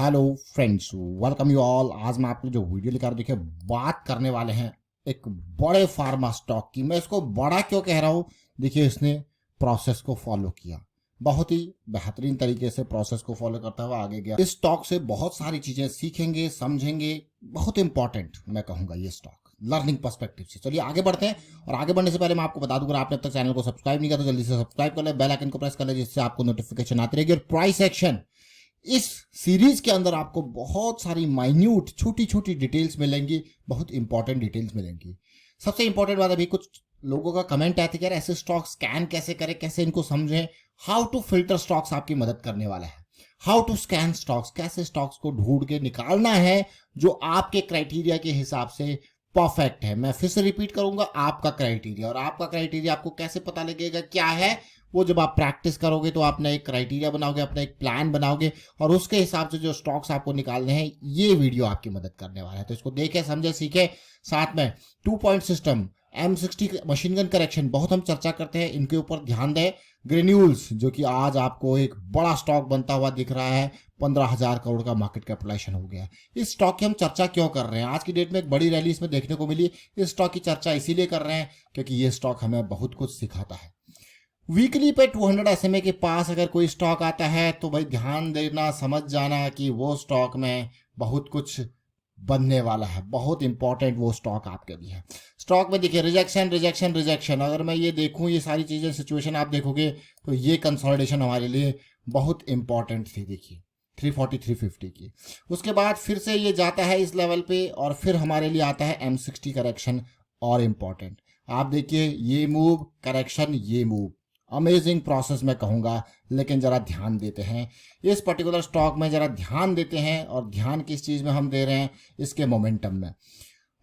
Hello friends, welcome you all. आज मैं आपको जो वीडियो लेकर देखिए बात करने वाले हैं एक बड़े फार्मा स्टॉक की। मैं इसको बड़ा क्यों कह रहा हूँ, देखिए इसने प्रोसेस को फॉलो किया, बहुत ही बेहतरीन तरीके से प्रोसेस को फॉलो करता हुआ आगे गया। इस स्टॉक से बहुत सारी चीजें सीखेंगे, समझेंगे। बहुत इंपॉर्टेंट मैं कहूंगा ये स्टॉक लर्निंग पर्सपेक्टिव से। चलिए आगे बढ़ते हैं, और आगे बढ़ने से पहले मैं आपको बता दूं, अगर आपने अब तक चैनल को सब्सक्राइब नहीं किया तो जल्दी से सब्सक्राइब कर ले, बेल आइकन को प्रेस कर ले, जिससे आपको नोटिफिकेशन आती रहेगी। और प्राइस एक्शन, इस सीरीज के अंदर आपको बहुत सारी माइन्यूट छोटी छोटी डिटेल्स मिलेंगी, बहुत इंपॉर्टेंट डिटेल्स मिलेंगी। सबसे इंपॉर्टेंट बात, अभी कुछ लोगों का कमेंट आया था कि यार ऐसे स्टॉक स्कैन कैसे करें, कैसे इनको समझें। हाउ टू फिल्टर स्टॉक्स आपकी मदद करने वाला है। हाउ टू स्कैन स्टॉक्स, कैसे स्टॉक्स को ढूंढ के निकालना है जो आपके क्राइटेरिया के हिसाब से परफेक्ट है। मैं फिर से रिपीट करूंगा, आपका क्राइटेरिया। और आपका क्राइटेरिया आपको कैसे पता लगेगा क्या है, वो जब आप प्रैक्टिस करोगे तो अपना एक क्राइटेरिया बनाओगे, अपना एक प्लान बनाओगे, और उसके हिसाब से जो स्टॉक्स आपको निकालने हैं, ये वीडियो आपकी मदद करने वाला है। तो इसको देखें, समझे, सीखे। साथ में 2 point system, M60 machine gun correction, बहुत हम चर्चा करते हैं, इनके ऊपर ध्यान दें। ग्रेन्यूल्स, जो कि आज आपको एक बड़ा स्टॉक बनता हुआ दिख रहा है, 15,000 करोड़ का मार्केट कैपिटलाइजेशन हो गया। इस स्टॉक की हम चर्चा क्यों कर रहे हैं? आज की डेट में एक बड़ी रैली इसमें देखने को मिली। इस स्टॉक की चर्चा इसीलिए कर रहे हैं क्योंकि ये स्टॉक हमें बहुत कुछ सिखाता है। वीकली पे 200 SMA के पास अगर कोई स्टॉक आता है तो भाई ध्यान देना, समझ जाना कि वो स्टॉक में बहुत कुछ बनने वाला है। बहुत इंपॉर्टेंट वो स्टॉक आपके लिए है। स्टॉक में देखिए रिजेक्शन रिजेक्शन रिजेक्शन, अगर मैं ये देखूं, ये सारी चीजें सिचुएशन आप देखोगे तो ये कंसोलिडेशन हमारे लिए बहुत इंपॉर्टेंट थी। देखिए 340 350 की, उसके बाद फिर से ये जाता है इस लेवल पे, और फिर हमारे लिए आता है M60 करेक्शन। और इंपॉर्टेंट आप देखिए, ये मूव करेक्शन, ये मूव, अमेजिंग प्रोसेस मैं कहूँगा। लेकिन ज़रा ध्यान देते हैं इस पर्टिकुलर स्टॉक में, ज़रा ध्यान देते हैं। और ध्यान किस चीज़ में हम दे रहे हैं? इसके मोमेंटम में।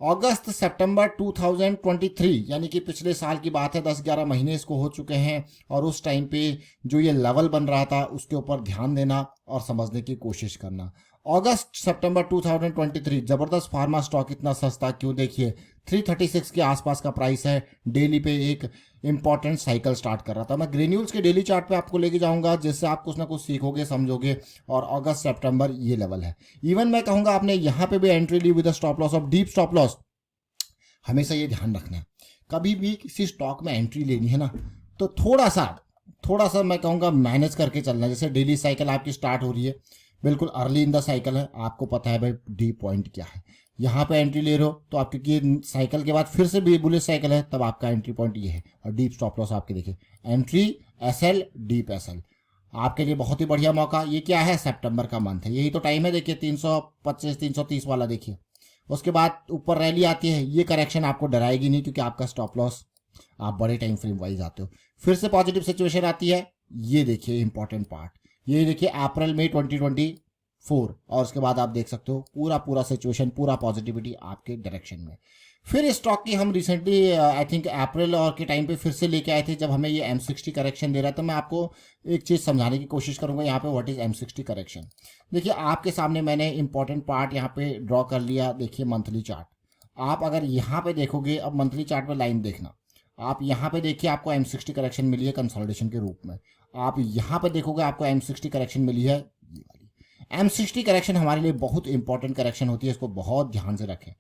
अगस्त सितंबर 2023, यानी कि पिछले साल की बात है, 10-11 महीने इसको हो चुके हैं। और उस टाइम पे जो ये लेवल बन रहा था उसके ऊपर ध्यान देना और समझने की कोशिश करना। अगस्त सितंबर 2023, जबरदस्त फार्मा स्टॉक इतना सस्ता क्यों? देखिए 336 के आसपास का प्राइस है। डेली पे एक इंपॉर्टेंट साइकिल स्टार्ट कर रहा था। मैं ग्रेन्यूल्स के डेली चार्ट पे आपको लेके जाऊंगा, जिससे आप कुछ ना कुछ सीखोगे, समझोगे। और अगस्त सितंबर ये लेवल है। इवन मैं कहूंगा आपने यहाँ पे भी एंट्री ली with stop loss of deep stop loss. हमेशा ये ध्यान रखना है, कभी भी किसी स्टॉक में एंट्री लेनी है ना, तो थोड़ा सा मैं कहूँगा मैनेज करके चलना है। जैसे डेली साइकिल आपकी स्टार्ट हो रही है, बिल्कुल अर्ली इन द साइकिल है, आपको पता है भाई डी पॉइंट क्या है। यहाँ पे एंट्री ले रहे हो तो आप, क्योंकि साइकिल के बाद फिर से भी बुलिश साइकिल है, तब आपका एंट्री पॉइंट ये है। और डीप स्टॉप लॉस आपके देखिए, एंट्री SL, डीप SL आपके लिए बहुत ही बढ़िया मौका। ये क्या है? सितंबर का मंथ है, यही तो टाइम है। देखिए 325 330 वाला देखिए। उसके बाद ऊपर रैली आती है। ये करेक्शन आपको डराएगी नहीं, क्योंकि आपका स्टॉप लॉस आप बड़े टाइम फ्रेम वाइज आते हो। फिर से पॉजिटिव सिचुएशन आती है। ये देखिए इंपॉर्टेंट पार्ट, ये देखिए अप्रैल मई 2024, और उसके बाद आप देख सकते हो पूरा सिचुएशन, पूरा पॉजिटिविटी आपके डायरेक्शन में। फिर इस स्टॉक की हम रिसेंटली आई थिंक अप्रैल और के टाइम पे फिर से लेके आए थे, जब हमें ये M60 करेक्शन दे रहा था। मैं आपको एक चीज़ समझाने की कोशिश करूंगा यहाँ पे, व्हाट इज M60 करेक्शन। देखिए आपके सामने मैंने इंपॉर्टेंट पार्ट यहाँ पे ड्रॉ कर लिया। देखिए मंथली चार्ट, आप अगर यहाँ पे देखोगे, अब मंथली चार्ट पे लाइन देखना, आप यहाँ पे देखिए आपको M60 करेक्शन मिली है कंसोलिडेशन के रूप में। आप यहाँ पे देखोगे आपको M60 करेक्शन मिली है, ये वाली M60 करेक्शन हमारे लिए बहुत इंपॉर्टेंट करेक्शन होती है। इसको बहुत ध्यान से रखें,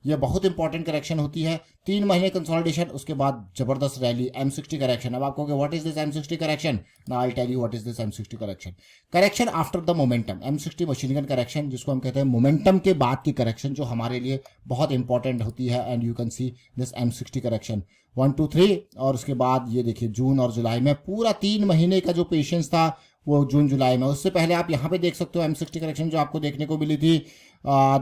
ये बहुत इंपॉर्टेंट करेक्शन होती है। 3 महीने कंसोलिडेशन, उसके बाद जबरदस्त रैली, M60 करेक्शन। अब आप कहोगे what is this M60 correction, now I tell you what is this M60 correction. Correction after the momentum, M60 machine gun correction, जिसको हम कहते हैं मोमेंटम के बाद की करेक्शन, जो हमारे लिए बहुत इंपॉर्टेंट होती है। And you can see this M60 correction 1 2 3। और उसके बाद ये देखिए जून और जुलाई में पूरा 3 महीने का जो पेशेंस था वो जून जुलाई में। उससे पहले आप यहाँ पे देख सकते हो M60 करेक्शन जो आपको देखने को मिली थी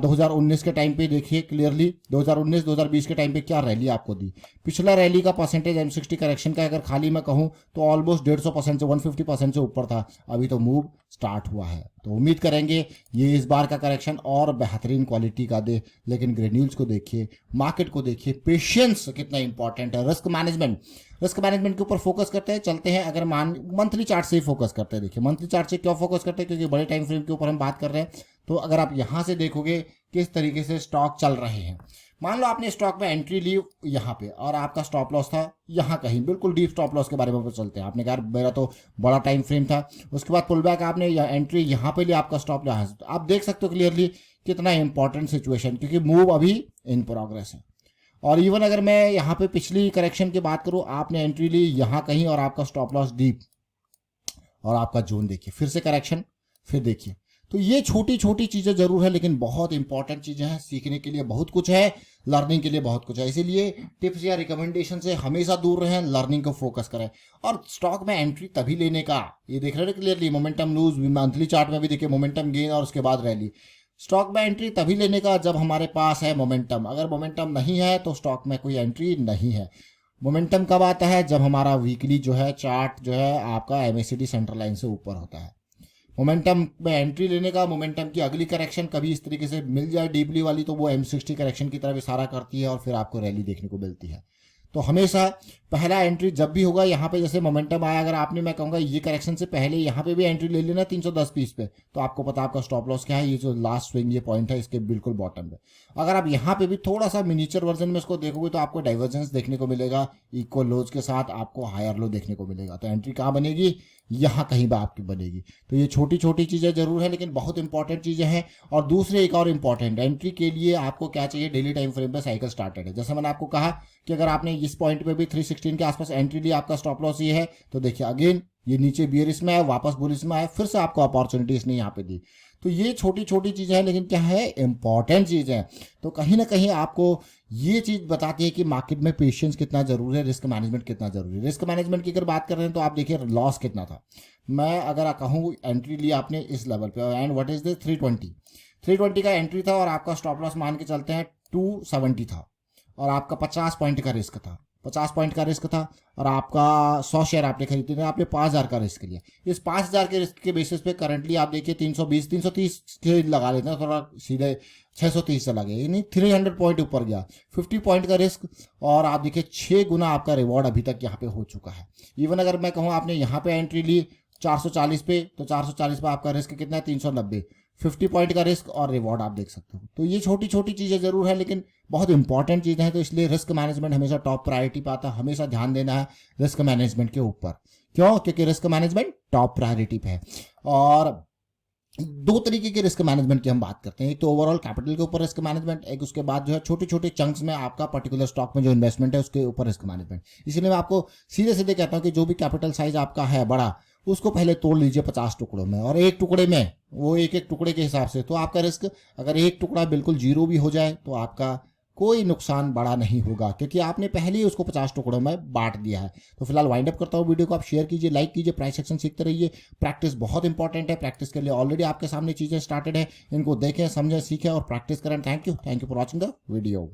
2019 के टाइम पे। देखिए क्लियरली 2019-2020 के टाइम पे क्या रैली आपको दी। पिछला रैली का परसेंटेज M60 करेक्शन का अगर खाली मैं कहूँ तो ऑलमोस्ट 150% से 150% से ऊपर था। अभी तो मूव स्टार्ट हुआ है, तो उम्मीद करेंगे ये इस बार का करेक्शन और बेहतरीन क्वालिटी का दे। लेकिन ग्रेन्यूल्स को देखिए, मार्केट को देखिए, पेशेंस कितना इंपॉर्टेंट है। रिस्क मैनेजमेंट के ऊपर फोकस करते हैं, चलते हैं। अगर मंथली चार्ट से ही फोकस करते हैं, देखिए मंथली चार्ट से क्यों फोकस करते हैं, क्योंकि बड़े टाइम फ्रेम के ऊपर हम बात कर रहे हैं। तो अगर आप यहाँ से देखोगे किस तरीके से स्टॉक चल रहे हैं, मान लो आपने स्टॉक में एंट्री ली यहाँ पे और आपका स्टॉप लॉस था यहाँ कहीं, बिल्कुल डीप स्टॉप लॉस के बारे में चलते हैं। आपने कहा मेरा तो बड़ा टाइम फ्रेम था, उसके बाद पुल बैक आपने एंट्री यहाँ पे लिया, आपका स्टॉप यहाँ से। आप देख सकते हो क्लियरली कितना इंपॉर्टेंट सिचुएशन, क्योंकि मूव अभी इन प्रोग्रेस है। और इवन अगर मैं यहाँ पे पिछली करेक्शन की बात करूँ, आपने एंट्री ली यहाँ कहीं और आपका स्टॉप लॉस डीप और आपका जोन देखिए, फिर से करेक्शन, फिर देखिए। तो ये छोटी छोटी चीज़ें जरूर है लेकिन बहुत इंपॉर्टेंट चीज़ें हैं। सीखने के लिए बहुत कुछ है, लर्निंग के लिए बहुत कुछ है। इसीलिए टिप्स या रिकमेंडेशन से हमेशा दूर रहें, लर्निंग को फोकस करें। और स्टॉक में एंट्री तभी लेने का, ये देख रहे हैं clearly, momentum lose, monthly chart में भी देखिए मोमेंटम गेन और उसके बाद रैली। स्टॉक में एंट्री तभी लेने का जब हमारे पास है मोमेंटम। अगर मोमेंटम नहीं है तो स्टॉक में कोई एंट्री नहीं है। मोमेंटम कब आता है? जब हमारा वीकली जो है चार्ट जो है आपका MACD सेंट्रल लाइन से ऊपर होता है। मोमेंटम में एंट्री लेने का, मोमेंटम की अगली करेक्शन कभी इस तरीके से मिल जाए डीपली वाली, तो वो M60 करेक्शन की तरफ इशारा करती है और फिर आपको रैली देखने को मिलती है। तो हमेशा पहला एंट्री जब भी होगा यहाँ पे, जैसे मोमेंटम आया, अगर आपने, मैं कहूँगा ये करेक्शन से पहले यहाँ पे भी एंट्री ले लेना 310 पीस पे, तो आपको पता आपका स्टॉप लॉस क्या है। ये जो लास्ट स्विंग ये पॉइंट है इसके बिल्कुल बॉटम पे। अगर आप यहाँ पे भी थोड़ा सा मिनिएचर वर्जन में इसको देखोगे तो आपको डाइवर्जेंस देखने को मिलेगा, इक्वल लोज के साथ आपको हायर लो देखने को मिलेगा। तो एंट्री कहाँ बनेगी? यहाँ कहीं भी आपकी बनेगी। तो ये छोटी छोटी चीज़ें जरूर है लेकिन बहुत इंपॉर्टेंट चीज़ें हैं। और दूसरे एक और इंपॉर्टेंट, एंट्री के लिए आपको क्या चाहिए? डेली टाइम फ्रेम पे साइकिल स्टार्टेड है। जैसे मैंने आपको कहा कि अगर आपने इस पॉइंट पे भी 316 के आसपास एंट्री ली, आपका स्टॉप लॉस ये है, तो देखिए अगेन ये नीचे बियरिश में है, वापस बुलिश में है, फिर से आपको अपॉर्चुनिटी इसने यहाँ पे दी। तो ये छोटी छोटी चीज़ें हैं लेकिन क्या है? इंपॉर्टेंट चीज़ है। तो कहीं ना कहीं आपको ये चीज़ बताती है कि मार्केट में पेशेंस कितना जरूरी है, रिस्क मैनेजमेंट कितना जरूरी है। रिस्क मैनेजमेंट की अगर बात कर रहे हैं तो आप देखिए लॉस कितना था। मैं अगर कहूँ एंट्री ली आपने इस लेवल पे, एंड व्हाट इज दिस 320 का एंट्री था और आपका स्टॉप लॉस मान के चलते हैं 270 था और आपका 50 पॉइंट का रिस्क था। 50 पॉइंट का रिस्क था और आपका 100 शेयर आपने खरीदे थे, आपने 5000 का रिस्क लिया। इस 5000 के रिस्क के बेसिस पे करंटली आप देखिए 320-330 के लगा लेते हैं, थोड़ा सीधे 630 चला गया, यानी 300 पॉइंट ऊपर गया। 50 पॉइंट का रिस्क और आप देखिए 6 गुना आपका रिवॉर्ड अभी तक यहाँ पे हो चुका है। इवन अगर मैं कहूँ आपने यहाँ पे एंट्री ली 440 पे, तो 440 पे आपका रिस्क कितना है? 390। 50 पॉइंट का रिस्क और रिवॉर्ड आप देख सकते हो। तो ये छोटी छोटी चीज़ें जरूर है लेकिन बहुत इंपॉर्टेंट चीज़ें हैं। तो इसलिए रिस्क मैनेजमेंट हमेशा टॉप प्रायोरिटी पे आता है। हमेशा ध्यान देना है रिस्क मैनेजमेंट के ऊपर। क्यों? क्योंकि रिस्क मैनेजमेंट टॉप प्रायोरिटी पे है। और दो तरीके के रिस्क मैनेजमेंट की हम बात करते हैं, एक तो ओवरऑल कैपिटल के ऊपर रिस्क मैनेजमेंट, एक उसके बाद जो है छोटे छोटे चंक्स में आपका पर्टिकुलर स्टॉक में जो इन्वेस्टमेंट है उसके ऊपर रिस्क मैनेजमेंट। इसलिए मैं आपको सीधे सीधे कहता हूं कि जो भी कैपिटल साइज आपका है बड़ा, उसको पहले तोड़ लीजिए 50 टुकड़ों में, और एक टुकड़े में वो एक एक टुकड़े के हिसाब से। तो आपका रिस्क, अगर एक टुकड़ा बिल्कुल जीरो भी हो जाए तो आपका कोई नुकसान बड़ा नहीं होगा, क्योंकि आपने पहले ही उसको 50 टुकड़ों में बांट दिया है। तो फिलहाल वाइंड अप करता हूँ वीडियो को। आप शेयर कीजिए, लाइक कीजिए, प्राइस सेक्शन सीखते रहिए। प्रैक्टिस बहुत इंपॉर्टेंट है। प्रैक्टिस के लिए ऑलरेडी आपके सामने चीज़ें स्टार्टेड है, इनको देखें, समझें, सीखें और प्रैक्टिस करें। Thank you for watching the video.